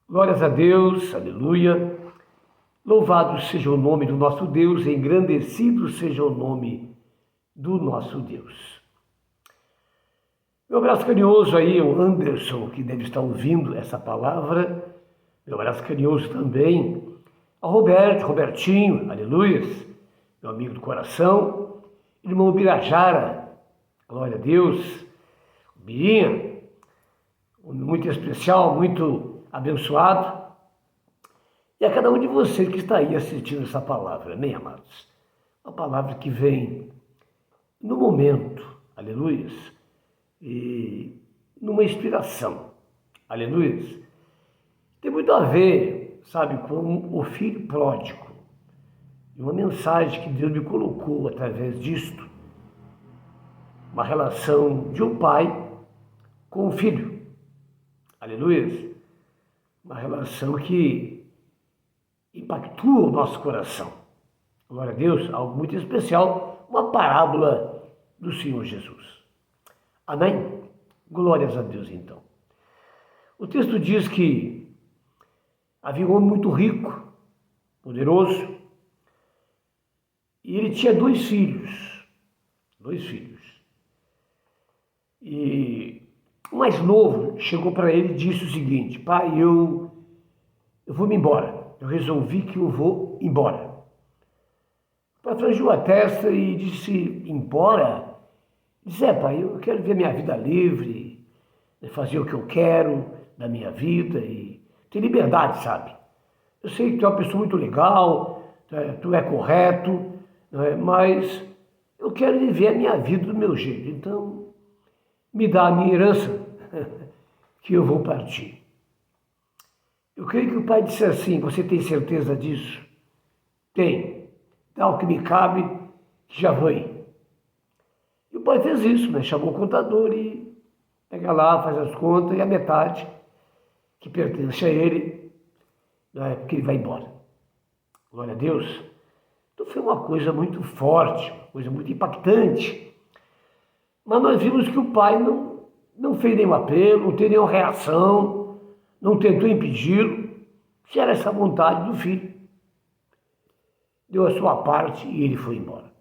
Glórias a Deus, aleluia. Louvado seja o nome do nosso Deus, engrandecido seja o nome do nosso Deus. Meu abraço carinhoso aí ao Anderson, que deve estar ouvindo essa palavra. Meu abraço carinhoso também ao Robertinho, aleluia, meu amigo do coração. Irmão Birajara, glória a Deus. Birinha, muito especial, muito abençoado. E a cada um de vocês que está aí assistindo essa palavra, amém, amados? Uma palavra que vem no momento, aleluia, e numa inspiração, aleluia. Tem muito a ver, sabe, com o filho pródigo. E uma mensagem que Deus me colocou através disto. Uma relação de um pai com o filho. Aleluia. Uma relação que impactua o nosso coração. Glória a Deus, algo muito especial, uma parábola do Senhor Jesus. Amém? Glórias a Deus, então. O texto diz que havia um homem muito rico, poderoso, e ele tinha dois filhos. E o mais novo chegou para ele e disse o seguinte: pai, eu vou me embora. Eu resolvi que eu vou embora. O pai franziu a testa e disse: embora? Disse: pai, eu quero ver minha vida livre, fazer o que eu quero da minha vida e ter liberdade, sabe? Eu sei que tu é uma pessoa muito legal, tu é correto, mas eu quero viver a minha vida do meu jeito. Então, me dá a minha herança, que eu vou partir. Eu creio que o pai disse assim: você tem certeza disso? Tem. Dá o que me cabe, que já vem. E o pai fez isso, né? Chamou o contador e pega lá, faz as contas, e a metade que pertence a ele, porque ele vai embora. Glória a Deus. Então foi uma coisa muito forte, uma coisa muito impactante. Mas nós vimos que o pai não fez nenhum apelo, não teve nenhuma reação, não tentou impedi-lo, se era essa vontade do filho. Deu a sua parte e ele foi embora.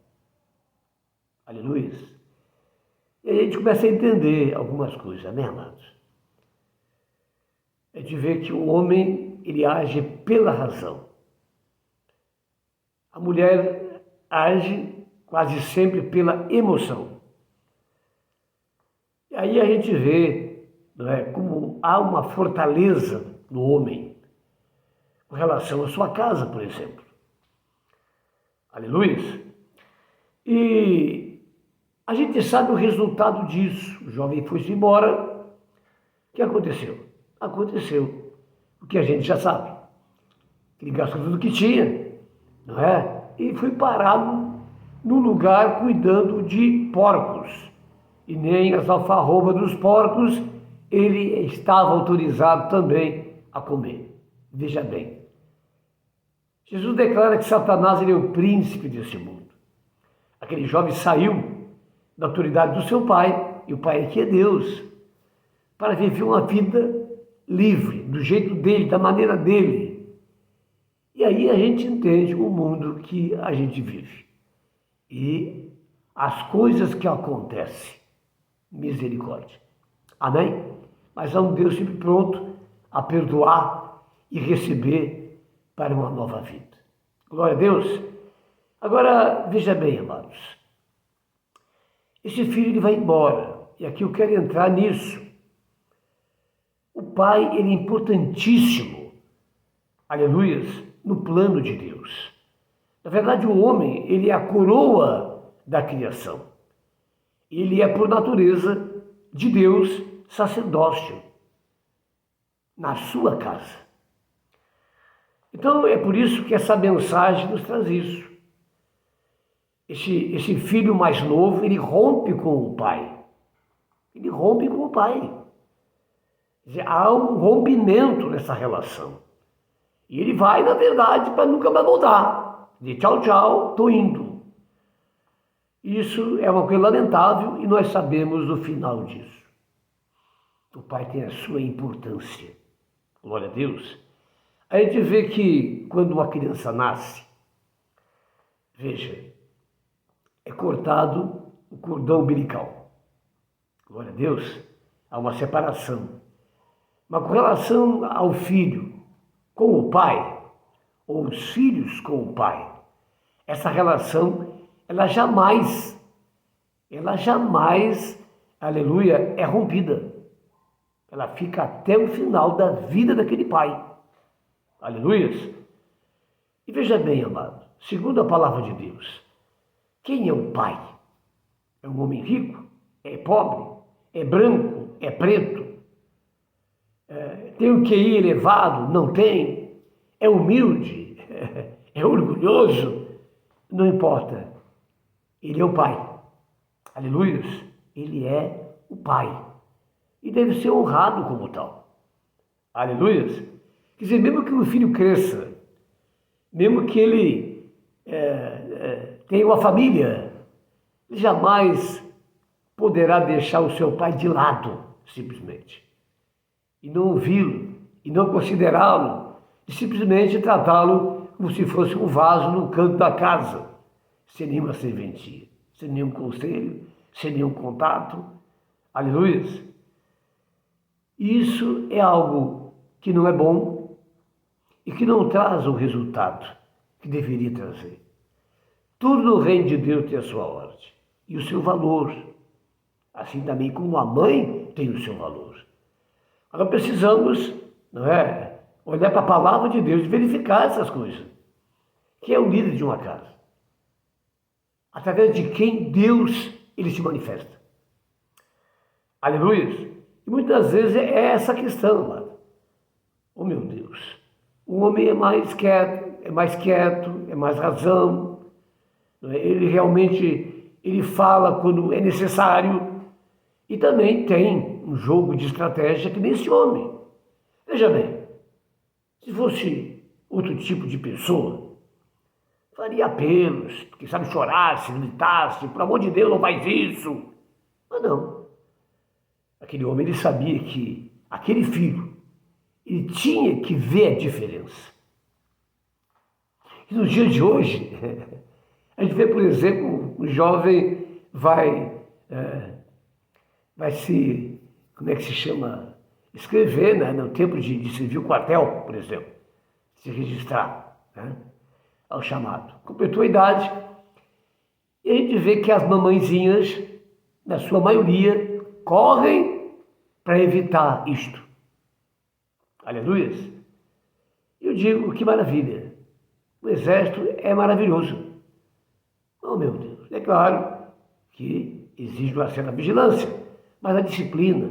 Aleluia. E aí a gente começa a entender algumas coisas, né, amados? A gente vê que o homem, ele age pela razão. A mulher age quase sempre pela emoção. E aí a gente vê, como há uma fortaleza no homem com relação à sua casa, por exemplo. Aleluia. E a gente sabe o resultado disso. O jovem foi-se embora. O que aconteceu? Aconteceu o que a gente já sabe. Ele gastou tudo que tinha, não é? E foi parado num lugar cuidando de porcos. E nem as alfarrobas dos porcos ele estava autorizado também a comer. Veja bem. Jesus declara que Satanás ele é o príncipe desse mundo. Aquele jovem saiu da autoridade do seu pai, e o pai aqui é Deus, para viver uma vida livre, do jeito dele, da maneira dele. E aí a gente entende o mundo que a gente vive. E as coisas que acontecem. Misericórdia. Amém? Mas há um Deus sempre pronto a perdoar e receber para uma nova vida. Glória a Deus. Agora, veja bem, amados. Esse filho ele vai embora. E aqui eu quero entrar nisso. O pai, ele é importantíssimo, aleluia, no plano de Deus. Na verdade, o homem, ele é a coroa da criação. Ele é, por natureza de Deus, sacerdócio na sua casa. Então, é por isso que essa mensagem nos traz isso. Esse filho mais novo, ele rompe com o pai. Ele rompe com o pai. Quer dizer, há um rompimento nessa relação. E ele vai, na verdade, para nunca mais voltar. De tchau, tchau, estou indo. Isso é uma coisa lamentável e nós sabemos o final disso. O pai tem a sua importância. Glória a Deus. A gente vê que quando uma criança nasce, veja, é cortado o cordão umbilical. Glória a Deus. Há uma separação. Mas com relação ao filho com o pai, ou os filhos com o pai, essa relação, ela jamais, aleluia, é rompida. Ela fica até o final da vida daquele pai. Aleluias. E veja bem, amado, segundo a palavra de Deus, quem é o pai? É um homem rico? É pobre? É branco? É preto? Tem um QI elevado? Não tem? É humilde? É orgulhoso? Não importa. Ele é o pai. Aleluias. Ele é o pai. E deve ser honrado como tal. Aleluias. Quer dizer, mesmo que o filho cresça, mesmo que ele tenha uma família, ele jamais poderá deixar o seu pai de lado, simplesmente. E não ouvi-lo, e não considerá-lo, e simplesmente tratá-lo como se fosse um vaso no canto da casa, sem nenhuma serventia, sem nenhum conselho, sem nenhum contato. Aleluias. Isso é algo que não é bom e que não traz o resultado que deveria trazer. Tudo no reino de Deus tem a sua ordem e o seu valor. Assim também como a mãe tem o seu valor. Agora precisamos, não é, olhar para a palavra de Deus e verificar essas coisas. Quem é o líder de uma casa? Através de quem Deus ele se manifesta. Aleluia. E muitas vezes é essa questão, mano. Oh meu Deus, o homem é mais quieto, é mais razão. Ele realmente ele fala quando é necessário. E também tem um jogo de estratégia que nem esse homem. Veja bem, se fosse outro tipo de pessoa, faria apelos, quem sabe chorasse, gritasse, pelo amor de Deus, não faz isso. Mas não. Aquele homem, ele sabia que aquele filho, ele tinha que ver a diferença. E nos dias de hoje, a gente vê, por exemplo, um jovem vai se, como é que se chama, escrever, né, no tempo de servir o quartel, por exemplo, se registrar, né, ao chamado. Completou a idade, e a gente vê que as mamãezinhas, na sua maioria, correm para evitar isto. Aleluia. Eu digo, que maravilha. O exército é maravilhoso. Oh, meu Deus, é claro que exige uma certa vigilância, mas a disciplina,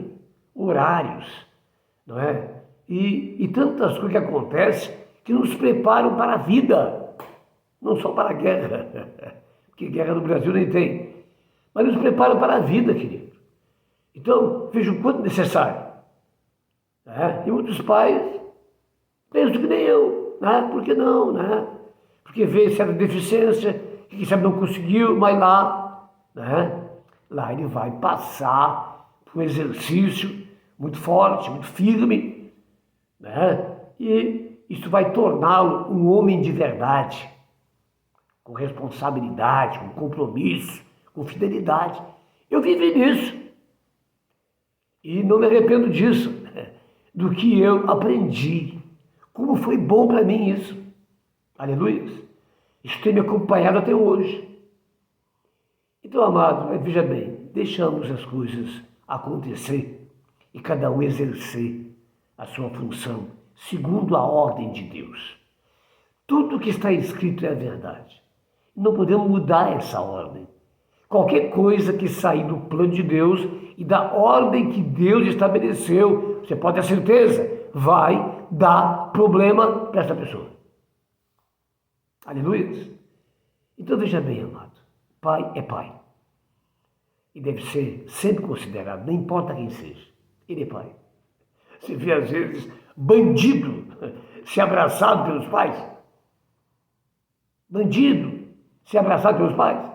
horários, não é? E tantas coisas que acontecem que nos preparam para a vida, não só para a guerra, porque guerra no Brasil nem tem, mas nos preparam para a vida, querido. Então, veja o quanto necessário. Né? E muitos pais pensam que nem eu, né? Por que não, né? Porque vê certa deficiência, que quem sabe não conseguiu, mas lá, né? Lá ele vai passar por um exercício muito forte, muito firme, né? E isso vai torná-lo um homem de verdade, com responsabilidade, com compromisso, com fidelidade. Eu vivi nisso. E não me arrependo disso, do que eu aprendi. Como foi bom para mim isso. Aleluia. Isso tem me acompanhado até hoje. Então, amado, veja bem, deixamos as coisas acontecer e cada um exercer a sua função segundo a ordem de Deus. Tudo que está escrito é verdade. Não podemos mudar essa ordem. Qualquer coisa que sair do plano de Deus e da ordem que Deus estabeleceu, você pode ter certeza, vai dar problema para essa pessoa. Aleluia. Então veja bem, amado, pai é pai. E deve ser sempre considerado, não importa quem seja, ele é pai. Você vê às vezes bandido se abraçado pelos pais. Bandido se abraçado pelos pais.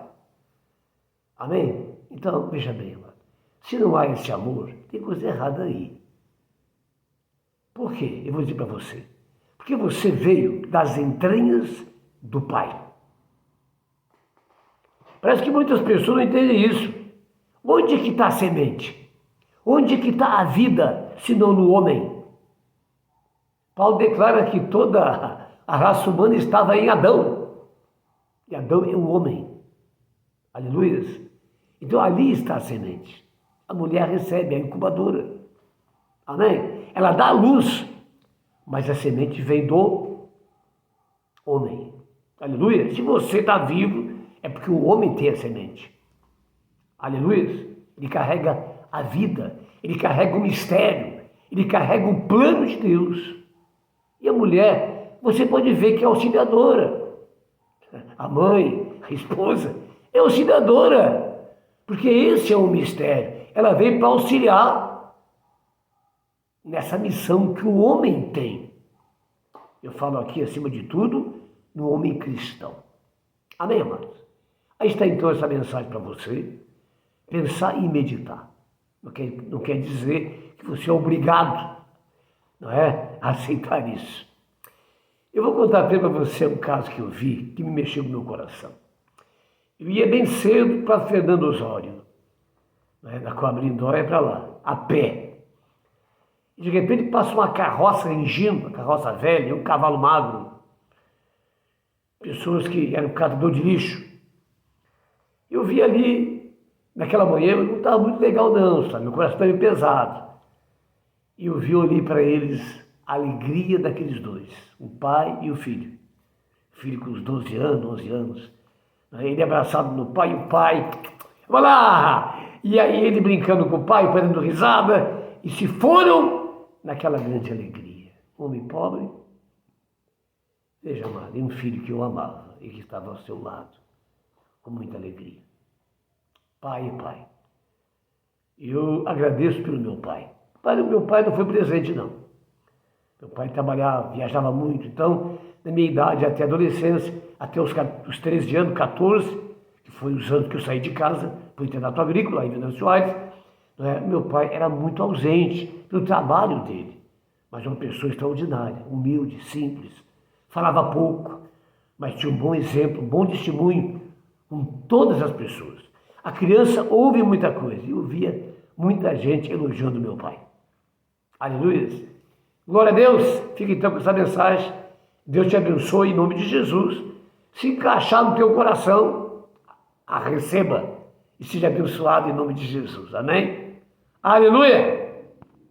Amém? Então, veja bem, amado. Se não há esse amor, tem coisa errada aí. Por quê? Eu vou dizer para você. Porque você veio das entranhas do Pai. Parece que muitas pessoas não entendem isso. Onde que está a semente? Onde que está a vida, se não no homem? Paulo declara que toda a raça humana estava em Adão. E Adão é o homem. Aleluia. Então ali está a semente. A mulher recebe a incubadora. Amém? Ela dá a luz, mas a semente vem do homem. Aleluia. Se você está vivo, é porque o homem tem a semente. Aleluia. Ele carrega a vida, ele carrega o mistério, ele carrega o plano de Deus. E a mulher, você pode ver que é auxiliadora. A mãe, a esposa, é auxiliadora. Porque esse é o mistério. Ela veio para auxiliar nessa missão que o homem tem. Eu falo aqui, acima de tudo, no homem cristão. Amém, amados? Aí está então essa mensagem para você. Pensar e meditar. Não quer dizer que você é obrigado, não é, a aceitar isso. Eu vou contar para você um caso que eu vi, que me mexeu no meu coração. Eu ia bem cedo para Fernando Osório, né, da Coabrindóia para lá, a pé. E de repente passa uma carroça Engino, uma carroça velha, um cavalo magro. Pessoas que eram catador de lixo. Eu vi ali, naquela manhã, não estava muito legal não, sabe? Meu coração estava meio pesado. E eu vi ali para eles a alegria daqueles dois, o pai e o filho. O filho com uns 12 anos, 11 anos. Ele abraçado no pai e o pai, vai lá! E aí ele brincando com o pai, fazendo risada, e se foram naquela grande alegria. Homem pobre, veja, amado, e um filho que eu amava e que estava ao seu lado, com muita alegria. Pai e pai. Eu agradeço pelo meu pai. O meu pai não foi presente, não. Meu pai trabalhava, viajava muito, então, na minha idade, até a adolescência, até os 13 anos, 14, que foi os anos que eu saí de casa, para o internato agrícola, em Venâncio Aires, né? Meu pai era muito ausente pelo trabalho dele, mas uma pessoa extraordinária, humilde, simples, falava pouco, mas tinha um bom exemplo, um bom testemunho com todas as pessoas. A criança ouve muita coisa, e eu via muita gente elogiando meu pai. Aleluia. Glória a Deus. Fica então com essa mensagem. Deus te abençoe em nome de Jesus. Se encaixar no teu coração, a receba e seja abençoado em nome de Jesus. Amém? Aleluia.